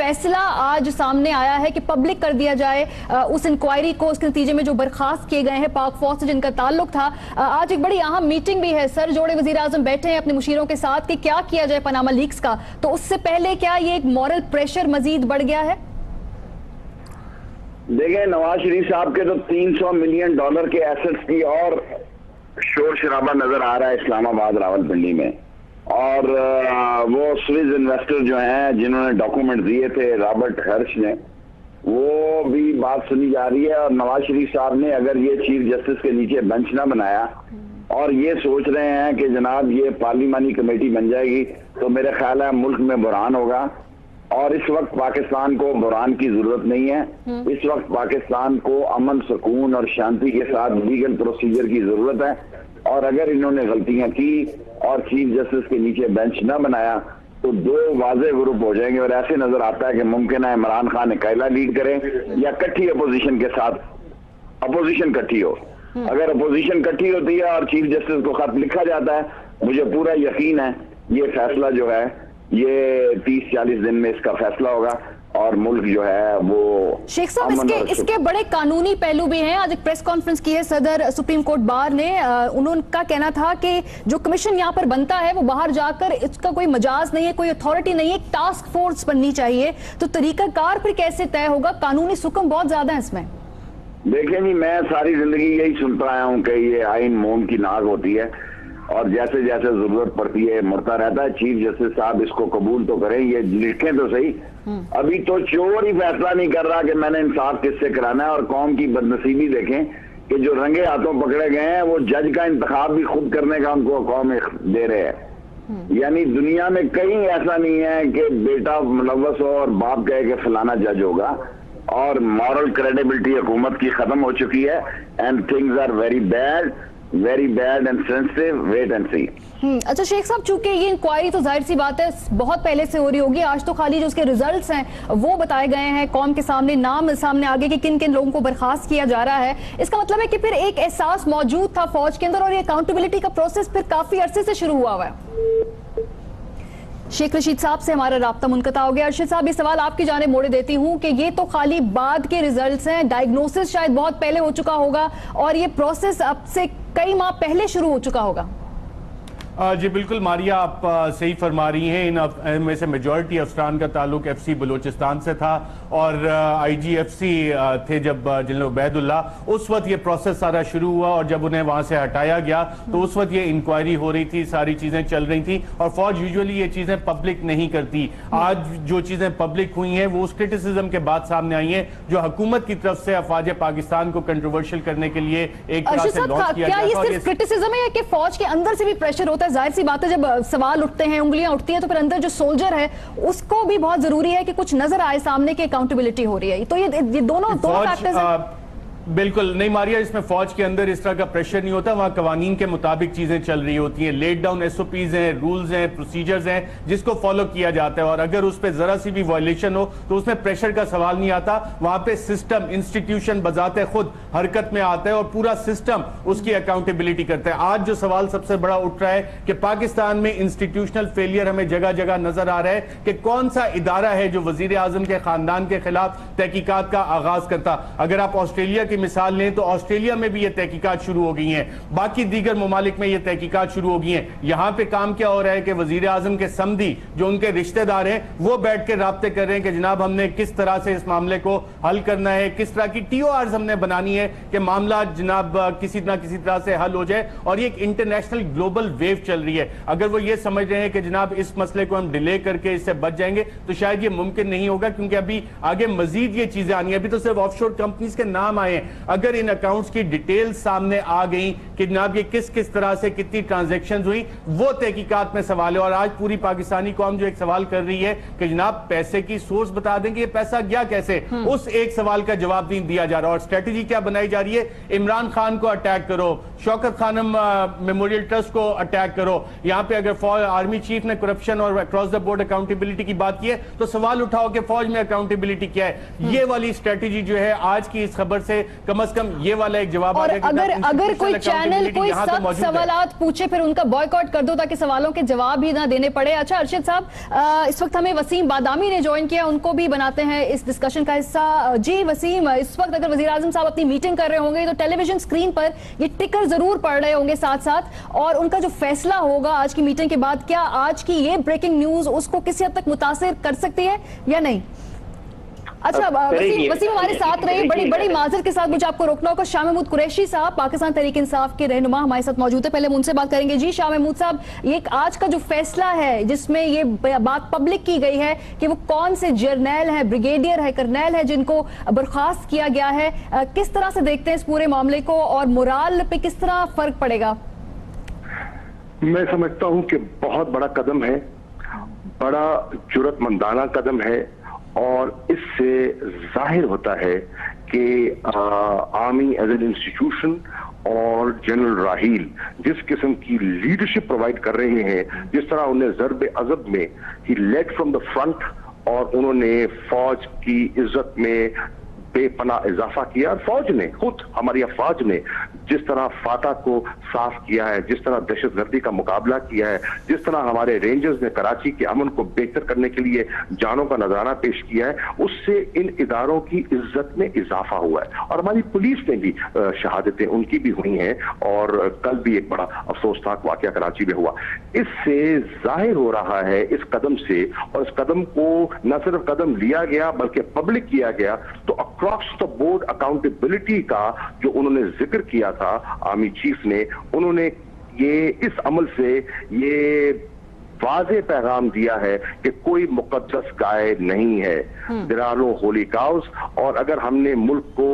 फैसला आज सामने आया है कि पब्लिक कर दिया जाए उस इंक्वायरी को, उसके नतीजे में जो बर्खास्त किए गए हैं पाक फौज से जिनका ताल्लुक था। आज एक बड़ी अहम मीटिंग भी है, सर जोड़े वजीर आजम बैठे हैं अपने मुशीरों के साथ कि क्या किया जाए पनामा लीक्स का। तो उससे पहले क्या ये एक मॉरल प्रेशर मजीद बढ़ गया है? देखें, नवाज शरीफ साहब के तो $300 मिलियन के एसेट्स की और शोर शराबा नजर आ रहा है इस्लामाबाद रावलपिंडी में। और वो स्विस इन्वेस्टर जो हैं जिन्होंने डॉक्यूमेंट दिए थे रॉबर्ट हर्श ने, वो भी बात सुनी जा रही है। और नवाज शरीफ साहब ने अगर ये चीफ जस्टिस के नीचे बेंच ना बनाया और ये सोच रहे हैं कि जनाब ये पार्लिमानी कमेटी बन जाएगी, तो मेरे ख्याल है मुल्क में बुरहान होगा। और इस वक्त पाकिस्तान को बुरहान की जरूरत नहीं है। इस वक्त पाकिस्तान को अमन, सुकून और शांति के साथ लीगल प्रोसीजर की जरूरत है। और अगर इन्होंने गलतियां की और चीफ जस्टिस के नीचे बेंच न बनाया तो दो वाज़े ग्रुप हो जाएंगे। और ऐसे नजर आता है कि मुमकिन है इमरान खान अकेला लीड करें या कट्ठी अपोजिशन के साथ, अपोजिशन कट्ठी हो। अगर अपोजिशन कट्ठी होती है और चीफ जस्टिस को खत लिखा जाता है, मुझे पूरा यकीन है ये फैसला जो है ये 30-40 दिन में इसका फैसला होगा और मुल्क जो है वो। शेख साहब, इसके बड़े कानूनी पहलू भी हैं। आज एक प्रेस कॉन्फ्रेंस की है सदर सुप्रीम कोर्ट बार ने, उनका कहना था कि जो कमीशन यहाँ पर बनता है वो बाहर जाकर, इसका कोई मजाज नहीं है, कोई अथॉरिटी नहीं है, एक टास्क फोर्स बननी चाहिए। तो तरीकाकार फिर कैसे तय होगा? कानूनी सुकम बहुत ज्यादा है इसमें। देखें जी, मैं सारी जिंदगी यही सुनता आया हूँ कि ये आइन मोम की नाग होती है और जैसे जैसे जरूरत पड़ती है मुड़ता रहता है। चीफ जस्टिस साहब इसको कबूल तो करें, ये लिखें तो सही। अभी तो चोर ही फैसला नहीं कर रहा कि मैंने इंसाफ किससे कराना है। और कौम की बदनसीबी देखें कि जो रंगे हाथों पकड़े गए हैं वो जज का इंतखाब भी खुद करने का उनको कौम दे रहे हैं। यानी दुनिया में कहीं ऐसा नहीं है कि बेटा मुलव्वस हो और बाप कहे कि फलाना जज होगा। और मॉरल क्रेडिबिलिटी हुकूमत की खत्म हो चुकी है। And things are very bad and sensitive, wait and see. अच्छा शेख साहब, चूंकि ये इंक्वायरी तो जाहिर सी बात है बहुत पहले से हो रही होगी, आज तो खाली जो उसके रिजल्ट्स हैं वो बताए गए हैं कौम के सामने, नाम सामने आगे कि किन किन लोगों को बर्खास्त किया जा रहा है। इसका मतलब है कि फिर एक एहसास मौजूद था फौज के अंदर और ये अकाउंटेबिलिटी का प्रोसेस फिर काफी अरसे से शुरू हुआ है। शेख रशीद साहब से हमारा राब्ता मुनक़ता हो गया। अर्शद साहब, ये सवाल आपकी जानिब मोड़े देती हूँ कि ये तो खाली बाद के रिजल्ट्स हैं, डायग्नोसिस शायद बहुत पहले हो चुका होगा और ये प्रोसेस अब से कई माह पहले शुरू हो चुका होगा। जी बिल्कुल मारिया, आप सही फरमा रही हैं। इन में से मेजॉरिटी अफसरान का ताल्लुक FC बलूचिस्तान से था और IGFC थे जब जनरल उबैदुल्ला, उस वक्त ये प्रोसेस सारा शुरू हुआ। और जब उन्हें वहां से हटाया गया तो उस वक्त ये इंक्वायरी हो रही थी, सारी चीजें चल रही थी। और फौज यूजुअली ये चीजें पब्लिक नहीं करती। आज जो चीजें पब्लिक हुई हैं वो उस क्रिटिसिज्म के बाद सामने आई हैं जो हुकूमत की तरफ से अफवाज पाकिस्तान को कंट्रोवर्शियल करने के लिए एक तरह से लॉन्च किया गया। क्या ये सिर्फ क्रिटिसिज्म है कि फौज के अंदर से भी प्रेशर होता है? जाहिर सी बात है जब सवाल उठते हैं, उंगलियां उठती हैं, तो फिर अंदर जो सोल्जर है उसको भी बहुत जरूरी है कि कुछ नजर आए सामने की अकाउंटेबिलिटी हो रही है। तो ये दोनों फैक्टर्स हैं। बिल्कुल नहीं मारिया, इसमें फौज के अंदर इस तरह का प्रेशर नहीं होता। वहां कवानीन के मुताबिक चीजें चल रही होती हैं, लेट डाउन SOPs हैं, रूल्स हैं, प्रोसीजर्स हैं जिसको फॉलो किया जाता है। और अगर उस पर जरा सी भी वायलेशन हो तो उसमें प्रेशर का सवाल नहीं आता। वहां पे सिस्टम, इंस्टीट्यूशन बजाते खुद हरकत में आता है और पूरा सिस्टम उसकी अकाउंटेबिलिटी करता है। आज जो सवाल सबसे बड़ा उठ रहा है कि पाकिस्तान में इंस्टीट्यूशनल फेलियर हमें जगह जगह नजर आ रहा है कि कौन सा इदारा है जो वजीर आजम के खानदान के खिलाफ तहकीकात का आगाज करता। अगर आप ऑस्ट्रेलिया की मिसाल लें तो ऑस्ट्रेलिया में भी ये तहकीकात शुरू हो गई हैं, बाकी दीगर ममालिक में ये तहकीकात शुरू हो गई हैं। यहां पे काम क्या हो रहा है कि वजीर आजम के समधी जो उनके रिश्तेदार हैं वो बैठ के राब्ते कर रहे हैं कि जनाब हमने किस तरह से इस मामले को हल करना है, किस तरह की TORs हमने बनानी है कि मामला जनाब किसी ना किसी तरह से हल हो जाए। और ये एक इंटरनेशनल ग्लोबल वेव चल रही है। अगर वो ये समझ रहे हैं कि जनाब इस मसले को हम डिले करके इससे बच जाएंगे तो शायद ये मुमकिन नहीं होगा, क्योंकि अभी आगे मजीद ये चीजें आनी है। अभी तो सिर्फ ऑफशोर कंपनीज के नाम आए हैं। अगर इन अकाउंट्स की डिटेल्स सामने आ गई कि जनाब ये किस किस तरह से कितनी ट्रांजैक्शंस हुई, वो तहकीकात में सवाल है। और आज पूरी पाकिस्तानी कौम जो एक सवाल कर रही है कि जनाब पैसे की सोर्स बता दें कि ये पैसा गया कैसे, उस एक सवाल का जवाब नहीं दिया जा रहा। और स्ट्रेटेजी क्या बनाई जा रही है? इमरान खान को अटैक करो, शौकत खानम मेमोरियल ट्रस्ट को अटैक करो। यहां पे अगर आर्मी चीफ ने करप्शन और अक्रॉस द बोर्ड अकाउंटेबिलिटी की बात की है तो सवाल उठाओ कि फौज में अकाउंटेबिलिटी क्या है। ये वाली स्ट्रेटेजी जो है आज की इस खबर से कम से कम ये वाला एक जवाब आ और गया कि अगर कोई चैनल कोई यहाँ तो सख्त मौजूद है। सवालात पूछे फिर उनका बॉयकॉट कर दो ताकि सवालों के जवाब भी ना देने पड़े। अच्छा अर्शद साहब, इस वक्त हमें वसीम बादामी ने ज्वाइन किया, उनको भी बनाते हैं इस डिस्कशन का हिस्सा। जी वसीम, इस वक्त अगर वज़ीर आज़म साहब अपनी मीटिंग कर रहे होंगे तो टेलीविजन स्क्रीन पर ये टिकर जरूर पड़ रहे होंगे साथ साथ, और उनका जो फैसला होगा आज की मीटिंग के बाद, क्या आज की ये ब्रेकिंग न्यूज उसको किसी हद तक मुतासिर कर सकती है या नहीं? अच्छा वसीम हमारे साथ रहे, बड़ी माजर के साथ मुझे आपको रोकना होगा। शाह महमूद कुरैशी साहब पाकिस्तान तहरीक इंसाफ के रहनुमा हमारे साथ मौजूद है, पहले हम उनसे बात करेंगे। जी शाह महमूद साहब, ये आज का जो फैसला है जिसमें ये बात पब्लिक की गई है कि वो कौन से जर्नैल है, ब्रिगेडियर है, कर्नैल है जिनको बर्खास्त किया गया है, किस तरह से देखते हैं इस पूरे मामले को और मोराल पे किस तरह फर्क पड़ेगा? मैं समझता हूं कि बहुत बड़ा कदम है, बड़ा जुर्रतमंदाना कदम है, और इससे जाहिर होता है कि आर्मी एज एन इंस्टीट्यूशन और जनरल राहील जिस किस्म की लीडरशिप प्रोवाइड कर रहे हैं, जिस तरह उन्हें ज़र्ब अज़ब में ही लेड फ्रॉम द फ्रंट, और उन्होंने फौज की इज्जत में बेपनाह इजाफा किया। फौज ने खुद, हमारी अफवाज ने जिस तरह फाटा को साफ किया है, जिस तरह दहशतगर्दी का मुकाबला किया है, जिस तरह हमारे रेंजर्स ने कराची के अमन को बेहतर करने के लिए जानों का नजराना पेश किया है, उससे इन इदारों की इज्जत में इजाफा हुआ है। और हमारी पुलिस ने भी शहादतें उनकी भी हुई हैं, और कल भी एक बड़ा अफसोसनाक वाकया कराची में हुआ। इससे जाहिर हो रहा है इस कदम से, और इस कदम को न सिर्फ कदम लिया गया बल्कि पब्लिक किया गया, तो अक्रॉस द बोर्ड अकाउंटेबिलिटी का जो उन्होंने जिक्र किया था आर्मी चीफ ने, उन्होंने ये इस अमल से ये वाज़े पैगाम दिया है कि कोई मुकद्दस गाय नहीं है, there are no holy cows. और अगर हमने मुल्क को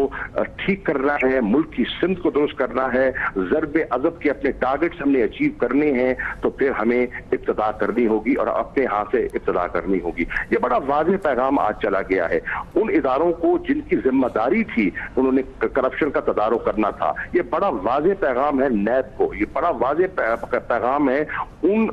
ठीक करना है, मुल्क की सिमत को दुरुस्त करना है, ज़र्ब अज़ब के अपने टारगेट्स हमने अचीव करने हैं, तो फिर हमें इब्तिदा करनी होगी और अपने हाथ से इब्तिदा करनी होगी। ये बड़ा वाज़े पैगाम आज चला गया है उन इदारों को जिनकी जिम्मेदारी थी, उन्होंने करप्शन का तदारुक करना था। ये बड़ा वाज़े पैगाम है नैब को, ये बड़ा वाज़े पैगाम है उन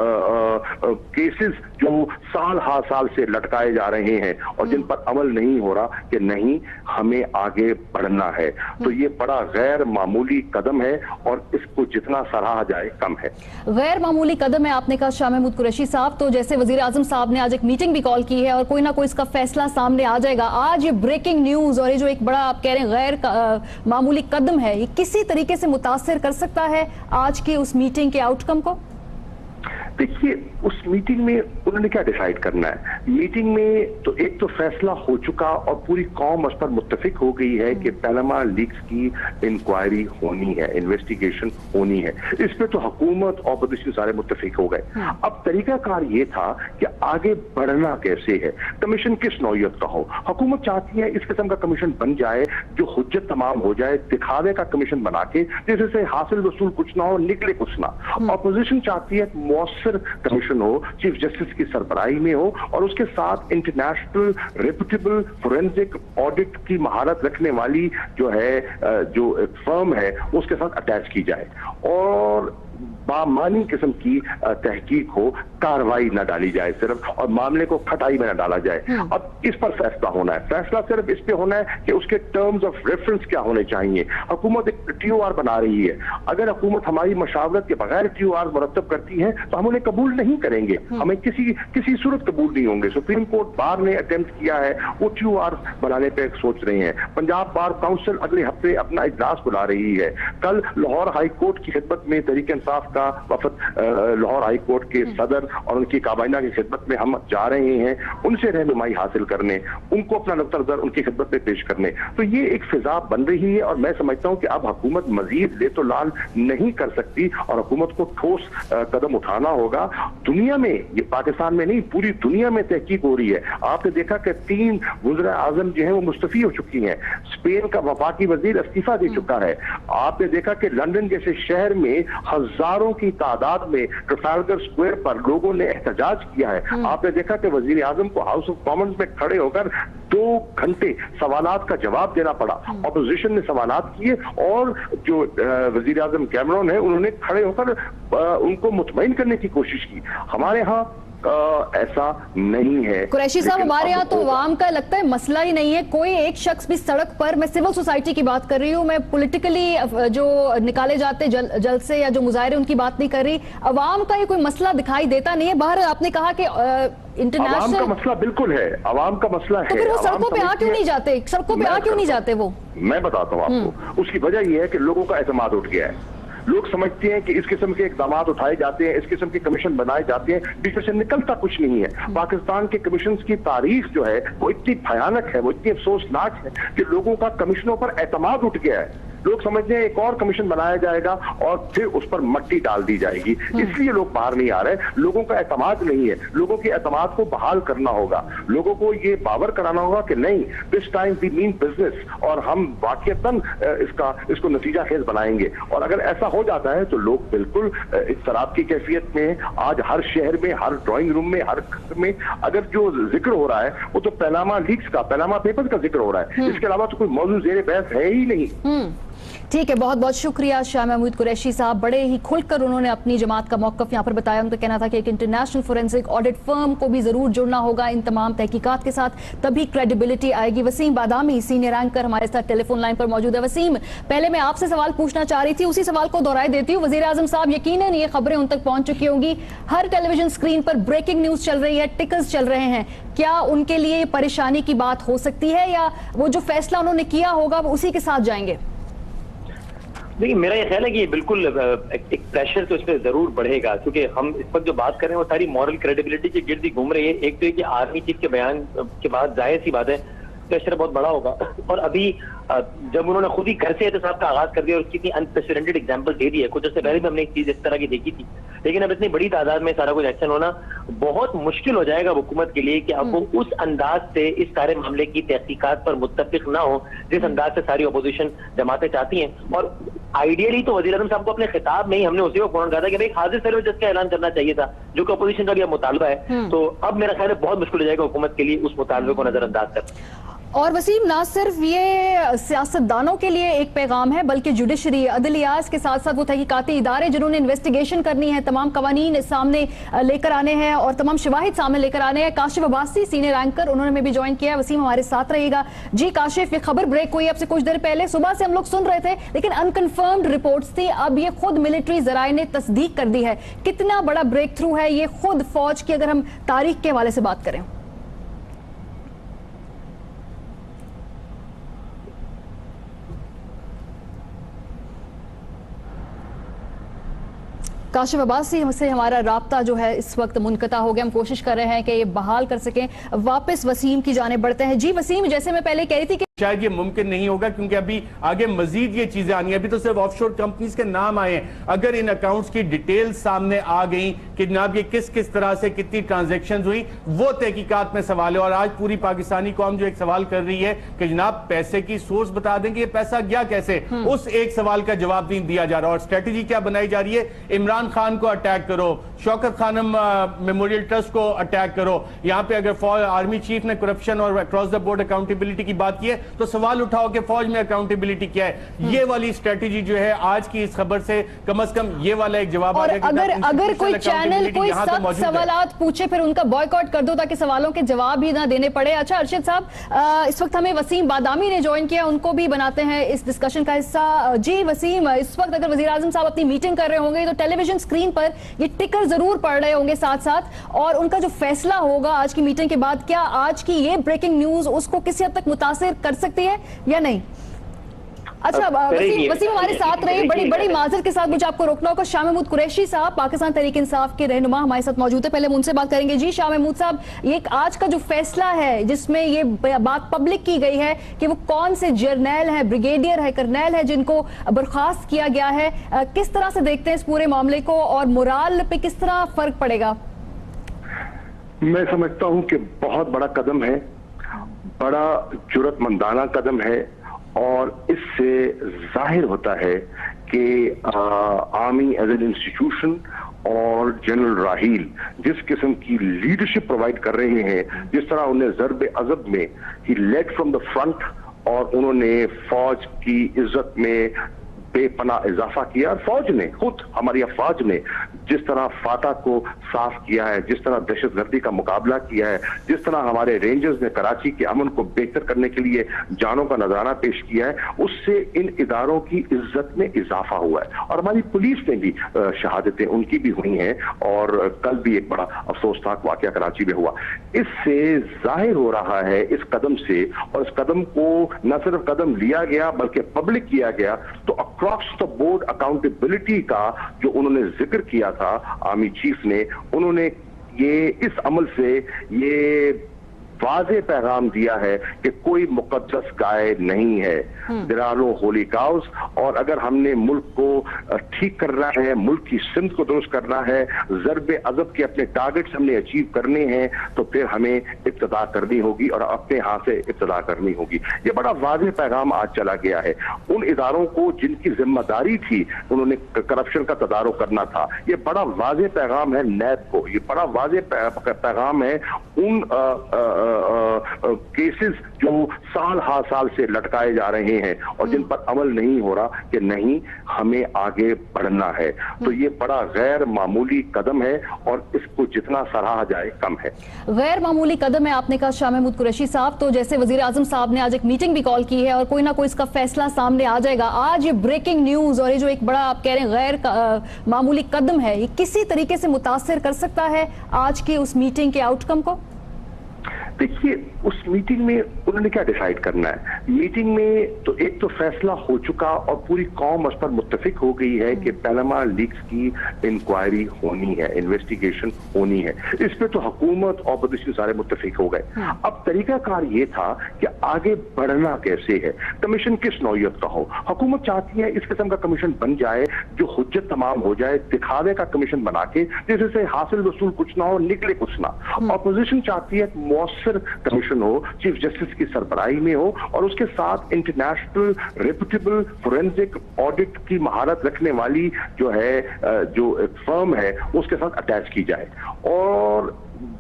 केसेस जो साल हर साल से लटकाए जा रहे हैं और जिन पर अमल नहीं हो रहा कि नहीं, हमें आगे बढ़ना है। तो ये बड़ा गैर मामूली कदम है और इसको जितना सराहा जाए कम है। गैर मामूली कदम है आपने कहा शाह महमूद कुरैशी साहब। तो जैसे वजीर आजम साहब ने आज एक मीटिंग भी कॉल की है और कोई ना कोई इसका फैसला सामने आ जाएगा। आज ये ब्रेकिंग न्यूज और ये जो एक बड़ा आप कह रहे हैं गैर मामूली कदम है, ये किसी तरीके से मुतासिर कर सकता है आज की उस मीटिंग के आउटकम को? देखिए, उस मीटिंग में उन्होंने क्या डिसाइड करना है। मीटिंग में तो एक तो फैसला हो चुका और पूरी कौम उस पर मुत्तफिक हो गई है कि पैनामा लीक्स की इंक्वायरी होनी है, इन्वेस्टिगेशन होनी है। इस पे तो हुकूमत और अपोजिशन सारे मुत्तफिक हो गए। अब तरीकाकार ये था कि आगे बढ़ना कैसे है, कमीशन किस नौयत का हो। हुकूमत चाहती है इस किस्म का कमीशन बन जाए जो हुज्जत तमाम हो जाए, दिखावे का कमीशन बना के जिससे हासिल वसूल कुछ ना हो, निकले कुछ ना। अपोजिशन चाहती है मौसर कमीशन हो, चीफ जस्टिस की सरबराही में हो और उसके साथ इंटरनेशनल रेपुटेबल फोरेंसिक ऑडिट की महारत रखने वाली जो है जो एक फर्म है उसके साथ अटैच की जाए और बामानी किस्म की तहकीक हो, कार्रवाई न डाली जाए सिर्फ, और मामले को खटाई में न डाला जाए। अब इस पर फैसला होना है। फैसला सिर्फ इस पे होना है कि उसके टर्म्स ऑफ रेफरेंस क्या होने चाहिए। हुकूमत एक TOR बना रही है, अगर हुकूमत हमारी मशावरत के बगैर TOR मुरतब करती है तो हम उन्हें कबूल नहीं करेंगे, हमें किसी सूरत कबूल नहीं होंगे। सुप्रीम कोर्ट बार ने अटेम्प्ट किया है, वो TOR बनाने पे सोच रहे हैं। पंजाब बार काउंसिल अगले हफ्ते अपना इजलास बुला रही है। कल लाहौर हाई कोर्ट की खिदमत में तहरीक इंसाफ का वफद लाहौर हाई कोर्ट के सदर और उनकी काबाइना की खिदमत में हम जा रहे हैं, उनसे रहनुमाई हासिल करने, उनको अपना नुक्ता नजर उनकी खिदमत में पेश करने। तो ये एक फिजा बन रही है और मैं समझता हूं कि अब हुकूमत मजीद ले तो लाल नहीं कर सकती और हुकूमत को ठोस कदम उठाना होगा। दुनिया में, ये पाकिस्तान में नहीं, पूरी दुनिया में तहकीक हो रही है। आपने देखा कि 3 वज़ीर आज़म जो है वो मुस्तफी हो चुकी हैं, स्पेन का वफाकी वजीर इस्तीफा दे चुका है। आपने देखा कि लंदन जैसे शहर में हजारों की तादाद में ट्रफालगर स्क्वायर पर लोगों ने एहतजाज किया है। आपने देखा कि वजीर आजम को हाउस ऑफ कॉमन्स में खड़े होकर 2 घंटे सवालात का जवाब देना पड़ा। अपोजिशन ने सवालात किए और जो वजीर आजम कैमरॉन है उन्होंने खड़े होकर उनको मुतमईन करने की कोशिश की। हमारे यहाँ ऐसा नहीं है। कुरैशी साहब, लेकिन हमारे यहाँ अब तो होगा। अवाम का लगता है मसला ही नहीं है, कोई एक शख्स भी सड़क पर, मैं सिविल सोसाइटी की बात कर रही हूँ, मैं पॉलिटिकली जो निकाले जाते जलसे या जो मुजाहरे उनकी बात नहीं कर रही, अवाम का ये कोई मसला दिखाई देता नहीं है। बाहर आपने कहा कि अवाम का इंटरनेशनल, मसला बिल्कुल है, अवाम का मसला है। तो फिर वो अवाम सड़कों पे आ क्यों नहीं जाते? सड़कों पे आ क्यों नहीं जाते वो? मैं बताता हूँ आपको, उसकी वजह यह है कि लोगों का एतमाद उठ गया है। लोग समझते हैं कि इस किस्म के इकदाम उठाए जाते हैं, इस किस्म के कमीशन बनाए जाते हैं, बीच से निकलता कुछ नहीं है। पाकिस्तान के कमीशन की तारीख जो है वो इतनी भयानक है, वो इतनी अफसोसनाक है कि लोगों का कमीशनों पर एतमाद उठ गया है। लोग समझते हैं एक और कमीशन बनाया जाएगा और फिर उस पर मट्टी डाल दी जाएगी, इसलिए लोग बाहर नहीं आ रहे। लोगों का एतमाद नहीं है, लोगों के एतमाद को बहाल करना होगा, लोगों को ये बावर कराना होगा कि नहीं, this time we mean business, और हम वाकईतन इसको नतीजा खेज बनाएंगे। और अगर ऐसा हो जाता है तो लोग बिल्कुल इस शराब की कैफियत में, आज हर शहर में, हर ड्राइंग रूम में, हर घर में अगर जो जिक्र हो रहा है वो तो पैनामा लीक्स का, पैनामा पेपर्स का जिक्र हो रहा है, इसके अलावा तो कोई मौजूद ज़ेरे बहस है ही नहीं। ठीक है, बहुत बहुत शुक्रिया शाह महमूद कुरैशी साहब, बड़े ही खुलकर उन्होंने अपनी जमात का मौक़िफ़ यहाँ पर बताया। उनका कहना था कि एक इंटरनेशनल फोरेंसिक ऑडिट फर्म को भी जरूर जुड़ना होगा इन तमाम तहकीकात के साथ, तभी क्रेडिबिलिटी आएगी। वसीम बादामी सीनियर एंकर हमारे साथ टेलीफोन लाइन पर मौजूद है। वसीम, पहले मैं आपसे सवाल पूछना चाह रही थी, उसी सवाल को दोहराए देती हूँ। वज़ीर आज़म साहब, यकीनन ये खबरें उन तक पहुंच चुकी होंगी, हर टेलीविजन स्क्रीन पर ब्रेकिंग न्यूज चल रही है, टिकर्स चल रहे हैं, क्या उनके लिए परेशानी की बात हो सकती है, या वो जो फैसला उन्होंने किया होगा वो उसी के साथ जाएंगे? देखिए, मेरा ये ख्याल है कि बिल्कुल एक प्रेशर तो इस पर जरूर बढ़ेगा, क्योंकि हम इस वक्त जो बात कर रहे हैं वो सारी मॉरल क्रेडिबिलिटी के गिर्द ही घूम रही है। एक तो ये कि आर्मी चीफ के बयान के बाद जाहिर सी बात है प्रेशर बहुत बड़ा होगा, और अभी जब उन्होंने खुद ही घर से एहतसाब का आगाज कर दिया और कितनी अनप्रेसिडेंटेड एग्जांपल दे दी है, कुछ उससे पहले भी हमने एक चीज इस तरह की देखी थी, लेकिन अब इतनी बड़ी तादाद में सारा कुछ एक्शन होना बहुत मुश्किल हो जाएगा हुकूमत के लिए कि अब वो उस अंदाज से इस सारे मामले की तहकीकात पर मुत्तफिक ना हो जिस अंदाज से सारी अपोजिशन जमातें चाहती हैं। और आइडियली तो वज़ीर आज़म साहब को अपने खिताब में ही हमने उसी को फौरन कहा था कि भाई हाजिर सर्वे जज का ऐलान करना चाहिए था, जो कि अपोजिशन का भी अब मुतालबा है। तो अब मेरा ख्याल है बहुत मुश्किल हो जाएगा हुकूमत के लिए उस मुतालबे को नजरअंदाज करना। और वसीम, ना सिर्फ ये सियासतदानों के लिए एक पैगाम है, बल्कि जुडिशरी, अदलियात के साथ साथ वो तहकीकाती इदारे जिन्होंने इन्वेस्टिगेशन करनी है, तमाम कवानीन सामने लेकर आने हैं और तमाम शवाहिद सामने लेकर आने हैं। काशिफ अब्बासी सीनियर एंकर, उन्होंने में भी ज्वाइन किया है। वसीम हमारे साथ रहिएगा। जी काशिफ, ये खबर ब्रेक हुई आपसे कुछ देर पहले, सुबह से हम लोग सुन रहे थे लेकिन अनकन्फर्म्ड रिपोर्ट्स थी, अब ये खुद मिलिट्री जराए ने तस्दीक कर दी है। कितना बड़ा ब्रेक थ्रू है ये खुद फौज की, अगर हम तारीख के हवाले से बात करें? काशिफ अब्बासी से हमारा राब्ता जो है इस वक्त मुनक़ता हो गया। हम कोशिश कर रहे हैं कि ये बहाल कर सकें। वापस वसीम की जाने बढ़ते हैं। जी वसीम, जैसे मैं पहले कह रही थी कि शायद ये मुमकिन नहीं होगा क्योंकि अभी आगे मजीद ये चीजें आनी है। अभी तो सिर्फ ऑफशोर कंपनीज के नाम आए हैं। अगर इन अकाउंट्स की डिटेल सामने आ गई कि जनाब ये किस किस तरह से कितनी ट्रांजैक्शंस हुई, वो तहकीकात में सवाल है। और आज पूरी पाकिस्तानी कौम जो एक सवाल कर रही है कि जनाब पैसे की सोर्स बता दें कि ये पैसा गया कैसे, उस एक सवाल का जवाब नहीं दिया जा रहा। और स्ट्रेटेजी क्या बनाई जा रही है? इमरान खान को अटैक करो, शौकत खानम मेमोरियल ट्रस्ट को अटैक करो। यहाँ पे अगर आर्मी चीफ ने करप्शन और अक्रॉस द बोर्ड अकाउंटेबिलिटी की बात की है तो सवाल उठाओ कि फौज में अकाउंटेबिलिटी क्या है। ये वाली स्ट्रेटेजी जो है आज की इस खबर से कम ये वाला एक जवाब और अगर कोई चैनल कोई सख्त सवालात पूछे फिर उनका बॉयकॉट कर दो ताकि सवालों के जवाब ही ना देने पड़े। अच्छा अरशद साहब, इस वक्त हमें वसीम बादामी ने ज्वाइन किया, उनको भी बनाते हैं इस डिस्कशन का हिस्सा। जी वसीम, इस वक्त अगर वज़ीर आज़म साहब अपनी मीटिंग कर रहे होंगे तो टेलीविजन स्क्रीन पर ये टिकर जरूर पड़ रहे होंगे साथ साथ, और उनका जो फैसला होगा आज की मीटिंग के बाद, क्या आज की ये ब्रेकिंग न्यूज उसको किसी हद तक मुतासिर कर सकती है या नहीं? अच्छा वसीम हमारे साथ रहे, बड़ी माजरत के साथ मुझे आपको रोकना होगा। शाह महमूद कुरैशी साहब पाकिस्तान तहरीक इंसाफ के रहनुमा हमारे साथ मौजूद है, पहले हम उनसे बात करेंगे। जी शाह महमूद साहब, ये आज का जो फैसला है जिसमें ये बात पब्लिक की गई है कि वो कौन से जर्नैल है, ब्रिगेडियर है, कर्नैल है जिनको बर्खास्त किया गया है, किस तरह से देखते हैं इस पूरे मामले को और मोराल पे किस तरह फर्क पड़ेगा? मैं समझता हूं कि बहुत बड़ा कदम है, बड़ा जुर्रतमंदाना कदम है, और इससे जाहिर होता है कि आर्मी एज एन इंस्टीट्यूशन और जनरल राहील जिस किस्म की लीडरशिप प्रोवाइड कर रहे हैं, जिस तरह उन्हें ज़र्ब अज़ब में ही लेड फ्रॉम द फ्रंट और उन्होंने फौज की इज्जत में बेपनाह इजाफा किया। फौज ने खुद, हमारी अफवाज ने जिस तरह फाटा को साफ किया है, जिस तरह दहशतगर्दी का मुकाबला किया है, जिस तरह हमारे रेंजर्स ने कराची के अमन को बेहतर करने के लिए जानों का नजराना पेश किया है, उससे इन इदारों की इज्जत में इजाफा हुआ है। और हमारी पुलिस ने भी शहादतें उनकी भी हुई हैं, और कल भी एक बड़ा अफसोसनाक वाकया कराची में हुआ। इससे जाहिर हो रहा है इस कदम से, और इस कदम को न सिर्फ कदम लिया गया बल्कि पब्लिक किया गया, तो अक्रॉस द बोर्ड अकाउंटेबिलिटी का जो उन्होंने जिक्र किया था आर्मी चीफ ने, उन्होंने ये इस अमल से ये वाज़े पैगाम दिया है कि कोई मुकद्दस गाय नहीं है, there are no holy cows. और अगर हमने मुल्क को ठीक करना है, मुल्क की सिमत को दुरुस्त करना है, ज़रब अज़ब के अपने टारगेट्स हमने अचीव करने हैं, तो फिर हमें इब्तिदा करनी होगी और अपने हाथ से इब्तिदा करनी होगी। ये बड़ा वाज़े पैगाम आज चला गया है उन इदारों को जिनकी जिम्मेदारी थी, उन्होंने करप्शन का तदारुक करना था। ये बड़ा वाज़े पैगाम है नैब को, ये बड़ा वाज़े पैगाम है उन केसेस जो साल हर साल से लटकाए जा रहे हैं और जिन पर अमल नहीं हो रहा कि नहीं हमें आगे बढ़ना है। तो ये बड़ा गैर मामूली कदम है और इसको जितना सराहा जाए कम है। गैर मामूली कदम है, आपने कहा शाह महमूद कुरैशी साहब। तो जैसे वजीर आजम साहब ने आज एक मीटिंग भी कॉल की है और कोई ना कोई इसका फैसला सामने आ जाएगा। आज ये ब्रेकिंग न्यूज और ये जो एक बड़ा आप कह रहे हैं गैर मामूली कदम है, ये किसी तरीके से मुतासिर कर सकता है आज की उस मीटिंग के आउटकम को? देखिए, उस मीटिंग में उन्होंने क्या डिसाइड करना है। मीटिंग में तो एक तो फैसला हो चुका और पूरी कौम उस पर मुत्तफिक हो गई है कि पैनामा लीक्स की इंक्वायरी होनी है, इन्वेस्टिगेशन होनी है। इस पे तो हुकूमत और अपोजिशन सारे मुत्तफिक हो गए। अब तरीकाकार ये था कि आगे बढ़ना कैसे है, कमीशन किस नौयत का हो। हुकूमत चाहती है इस किस्म का कमीशन बन जाए जो हुज्जत तमाम हो जाए, दिखावे का कमीशन बना के जिससे हासिल वसूल कुछ ना हो, निकले कुछ ना। अपोजिशन चाहती है मौसर कमीशन हो, चीफ जस्टिस की सरबराही में हो और उसके साथ इंटरनेशनल रेपुटेबल फोरेंसिक ऑडिट की महारत रखने वाली जो है जो एक फर्म है उसके साथ अटैच की जाए और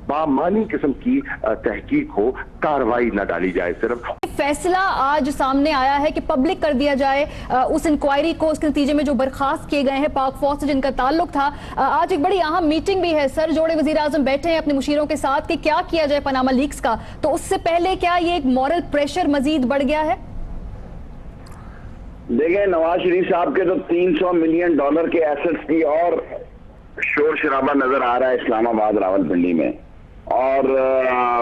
बामानी किस्म की तहकीक हो, कार्रवाई न डाली जाए। सिर्फ फैसला आज सामने आया है कि पब्लिक कर दिया जाए उस इंक्वायरी को, उसके नतीजे में जो बर्खास्त किए गए हैं पाक फौज से जिनका ताल्लुक था। आज एक बड़ी अहम मीटिंग भी है, सर जोड़े वजीर आजम बैठे हैं अपने मुशीरों के साथ कि क्या किया जाए पनामा लीक्स का। तो उससे पहले क्या ये एक मॉरल प्रेशर मजीद बढ़ गया है? देखिए, नवाज शरीफ साहब के तो $300 मिलियन के एसेट्स की और शोर शराबा नजर आ रहा है इस्लामाबाद रावलपिंडी में। और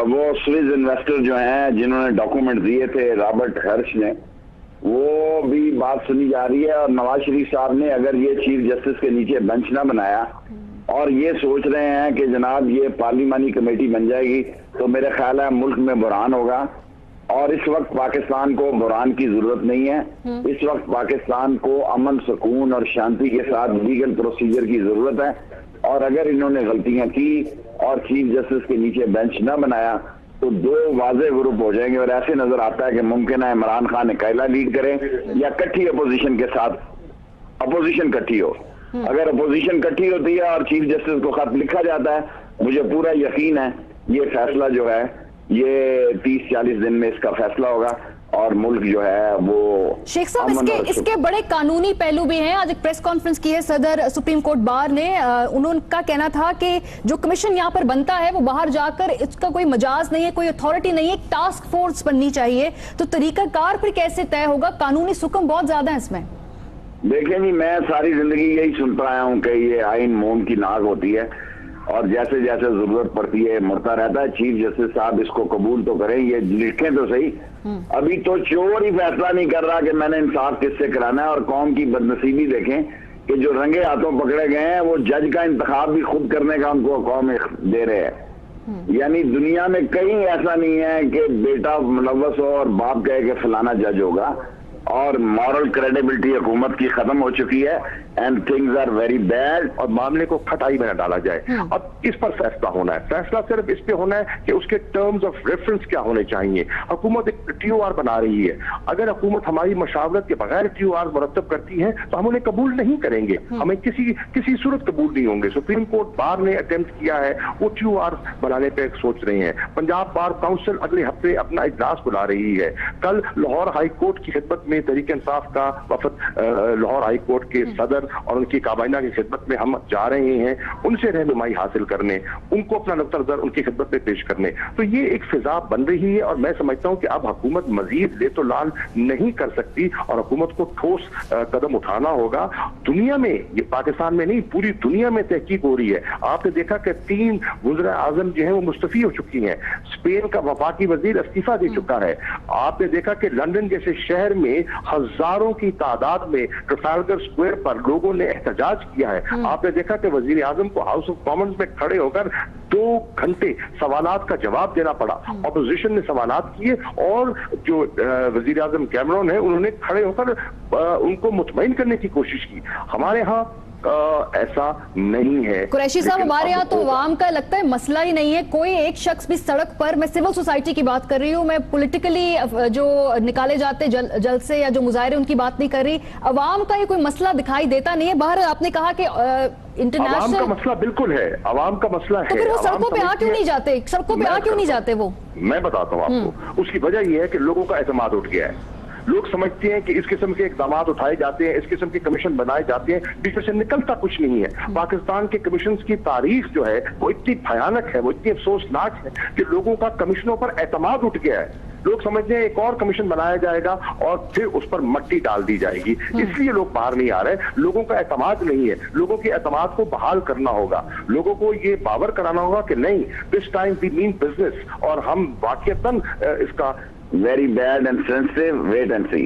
वो स्विस इन्वेस्टर जो हैं जिन्होंने डॉक्यूमेंट दिए थे रॉबर्ट हर्श ने, वो भी बात सुनी जा रही है। और नवाज शरीफ साहब ने अगर ये चीफ जस्टिस के नीचे बेंच ना बनाया और ये सोच रहे हैं कि जनाब ये पार्लिमानी कमेटी बन जाएगी, तो मेरे ख्याल है मुल्क में बुरहान होगा। और इस वक्त पाकिस्तान को बुरहान की जरूरत नहीं है। इस वक्त पाकिस्तान को अमन, सुकून और शांति के साथ लीगल प्रोसीजर की जरूरत है। और अगर इन्होंने गलतियां की और चीफ जस्टिस के नीचे बेंच न बनाया तो दो वाज़े ग्रुप हो जाएंगे और ऐसे नजर आता है कि मुमकिन है इमरान खान अकेला लीड करें या कट्ठी अपोजिशन के साथ अपोजिशन कट्ठी हो। अगर अपोजिशन कट्ठी होती है और चीफ जस्टिस को खत लिखा जाता है, मुझे पूरा यकीन है ये फैसला जो है ये 30-40 दिन में इसका फैसला होगा और मुल्क जो है वो शेख साहब इसके बड़े कानूनी पहलू भी हैं। आज एक प्रेस कॉन्फ्रेंस की है सदर सुप्रीम कोर्ट बार ने, उनका कहना था कि जो कमीशन यहाँ पर बनता है वो बाहर जाकर इसका कोई मजाज नहीं है, कोई अथॉरिटी नहीं है, एक टास्क फोर्स बननी चाहिए। तो तरीकाकार फिर कैसे तय होगा? कानूनी सुकम बहुत ज्यादा है इसमें। देखें जी, मैं सारी जिंदगी यही सुनता आया हूँ कि ये आइन मोम की नाक होती है और जैसे जैसे जरूरत पड़ती है मुड़ता रहता है। चीफ जस्टिस साहब इसको कबूल तो करें, ये लिखें तो सही। अभी तो चोर ही फैसला नहीं कर रहा कि मैंने इंसाफ किससे कराना है। और कौम की बदनसीबी देखें कि जो रंगे हाथों पकड़े गए हैं वो जज का इंतखाब भी खुद करने का उनको कौम दे रहे हैं। यानी दुनिया में कहीं ऐसा नहीं है कि बेटा मुलव्वस हो और बाप कहे कि फलाना जज होगा। और मॉरल क्रेडिबिलिटी हुकूमत की खत्म हो चुकी है and things are very bad. और मामले को खटाई में न डाला जाए। अब इस पर फैसला होना है। फैसला सिर्फ इस पे होना है कि उसके टर्म्स ऑफ रेफरेंस क्या होने चाहिए। हुकूमत एक TOR बना रही है, अगर हुकूमत हमारी मशावरत के बगैर TOR मुरतब करती है तो हम उन्हें कबूल नहीं करेंगे, हमें किसी सूरत कबूल नहीं होंगे। सुप्रीम कोर्ट बार ने अटेम्प्ट किया है, वो TOR बनाने पे सोच रहे हैं। पंजाब बार काउंसिल अगले हफ्ते अपना इजलास बुला रही है। कल लाहौर हाई कोर्ट की खिदमत में में तहरीक इंसाफ का वफद लाहौर हाई कोर्ट के सदर और उनकी काबीना की खिदमत में हम जा रहे हैं, उनसे रहनुमाई हासिल करने, उनको अपना नुक्ता नज़र उनकी खिदमत में पेश करने। तो ये एक फिजा बन रही है और मैं समझता हूँ कि अब हुकूमत मजीद ले तो लाल नहीं कर सकती और हुकूमत को ठोस कदम उठाना होगा। दुनिया में, ये पाकिस्तान में नहीं, पूरी दुनिया में तहकीक हो रही है। आपने देखा कि 3 वज़ीर आज़म जो है वो मुस्तफी हो चुकी हैं, स्पेन का वफाकी वजीर इस्तीफा दे चुका है। आपने देखा कि लंदन जैसे शहर में हजारों की तादाद में ट्रफालगर स्क्वायर पर लोगों ने एहतजाज किया है। आपने देखा कि वजीर आजम को हाउस ऑफ कॉमन्स में खड़े होकर 2 घंटे सवालात का जवाब देना पड़ा। अपोजिशन ने सवालात किए और जो वजीर आजम कैमरन है उन्होंने खड़े होकर उनको मुतमईन करने की कोशिश की। हमारे यहाँ ऐसा नहीं है। कुरैशी साहब, हमारे यहाँ तो अवाम का लगता है मसला ही नहीं है, कोई एक शख्स भी सड़क पर, मैं सिविल सोसाइटी की बात कर रही हूँ, मैं पॉलिटिकली जो निकाले जाते जलसे या जो मुजाहरे उनकी बात नहीं कर रही, अवाम का ये कोई मसला दिखाई देता नहीं है। बाहर आपने कहा कि इंटरनेशनल अवाम का मसला बिल्कुल है, अवाम का मसला है। तो फिर वो सड़कों पे आ क्यों नहीं जाते? सड़कों पे आ क्यों नहीं जाते वो? मैं बताता हूँ आपको, उसकी वजह यह है कि लोगों का एतमाद उठ गया है। लोग समझते हैं कि इस किस्म के इकदाम उठाए जाते हैं, इस किस्म के कमीशन बनाए जाते हैं, जिसमें से निकलता कुछ नहीं है। पाकिस्तान के कमीशन की तारीख जो है वो इतनी भयानक है, वो इतनी अफसोसनाक है कि लोगों का कमीशनों पर एतमाद उठ गया है। लोग समझते हैं एक और कमीशन बनाया जाएगा और फिर उस पर मट्टी डाल दी जाएगी, इसलिए लोग बाहर नहीं आ रहे। लोगों का एतमाद नहीं है, लोगों के एतमाद को बहाल करना होगा। लोगों को ये बावर कराना होगा कि नहीं, this time we mean business, और हम वाकईतन इसका very bad and sensitive, wait and see.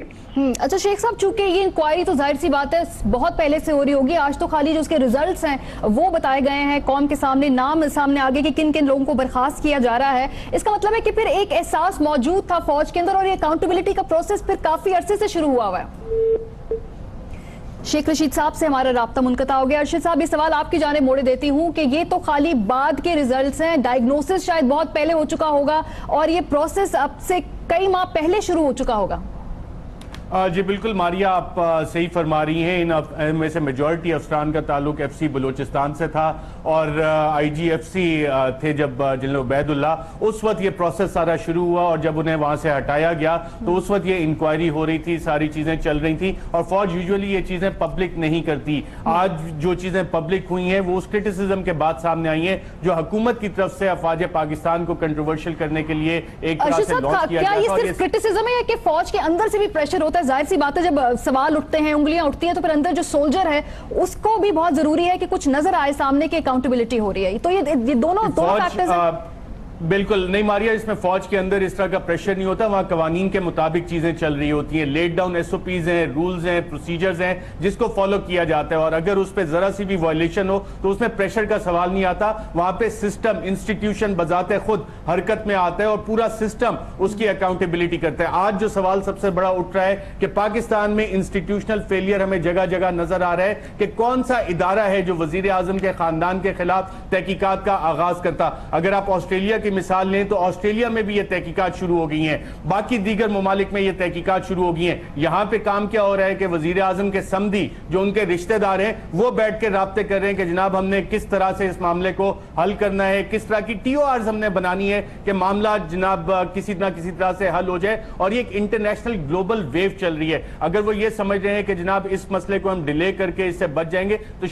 अच्छा शेख साहब, चूंकि ये इंक्वायरी तो जाहिर सी बात है बहुत पहले से हो रही होगी, आज तो खाली जो उसके रिजल्ट्स हैं वो बताए गए हैं कौम के सामने, नाम सामने आगे कि किन किन लोगों को बर्खास्त किया जा रहा है। इसका मतलब है कि फिर एक एहसास मौजूद था फौज के अंदर और ये अकाउंटेबिलिटी का प्रोसेस फिर काफी अरसे से शुरू हुआ हुआ है। शेख रशीद साहब से हमारा राब्ता मुनक़ता हो गया। अर्शद साहब, ये सवाल आपकी जाने मोड़े देती हूँ कि ये तो खाली बाद के रिजल्ट्स हैं, डायग्नोसिस शायद बहुत पहले हो चुका होगा और ये प्रोसेस अब से कई माह पहले शुरू हो चुका होगा। जी बिल्कुल मारिया, आप सही फरमा रही हैं। इन में से मेजॉरिटी अफसरान का ताल्लुक FC बलूचिस्तान से था और IGFC थे जब जनरल उबैदुल्ला, उस वक्त ये प्रोसेस सारा शुरू हुआ और जब उन्हें वहां से हटाया गया तो उस वक्त ये इंक्वायरी हो रही थी, सारी चीजें चल रही थी और फौज यूजुअली ये चीजें पब्लिक नहीं करती। आज जो चीजें पब्लिक हुई हैं वो उस क्रिटिसिज्म के बाद सामने आई हैं जो हुकूमत की तरफ से अफवाज पाकिस्तान को कंट्रोवर्शियल करने के लिए एक तरह से लॉन्च किया गया था। क्या ये सिर्फ क्रिटिसिज्म है कि फौज के अंदर से भी प्रेशर होता है? जाहिर सी बात है, जब सवाल उठते हैं, उंगलियां उठती हैं, तो फिर अंदर जो सोल्जर है उसको भी बहुत जरूरी है कि कुछ नजर आए सामने की अकाउंटेबिलिटी हो रही है। तो ये दोनों फैक्टर्स हैं। बिल्कुल नहीं मारिया, इसमें फौज के अंदर इस तरह का प्रेशर नहीं होता, वहां कवानीन के मुताबिक चीजें चल रही होती हैं, लेट डाउन SOPs हैं, रूल्स हैं, प्रोसीजर्स हैं जिसको फॉलो किया जाता है और अगर उस पर जरा सी भी वायलेशन हो तो उसमें प्रेशर का सवाल नहीं आता। वहां पे सिस्टम, इंस्टीट्यूशन बजाते खुद हरकत में आता है और पूरा सिस्टम उसकी अकाउंटेबिलिटी करता है। आज जो सवाल सबसे बड़ा उठ रहा है कि पाकिस्तान में इंस्टीट्यूशनल फेलियर हमें जगह जगह नजर आ रहा है कि कौन सा इदारा है जो वजीर आजम के खानदान के खिलाफ तहकीकात का आगाज करता। अगर आप ऑस्ट्रेलिया की मिसाल लें तो ऑस्ट्रेलिया में भी ये तहकीकात शुरू हो गई हैं, बाकी दीगर ममालिक में ये तहकीकात शुरू हो गई हैं। यहां पे काम क्या हो रहा है कि वजीर आजम के समधी जो उनके रिश्तेदार हैं वो बैठ के राब्ते कर रहे हैं कि जनाब हमने किस तरह से इस मामले को हल करना है, किस तरह की TORs हमने बनानी है कि मामला जनाब किसी न किसी तरह से हल हो जाए। और ये एक इंटरनेशनल ग्लोबल वेव चल रही है। अगर वो ये समझ रहे हैं कि जनाब इस मसले को हम डिले करके इससे बच जाएंगे तो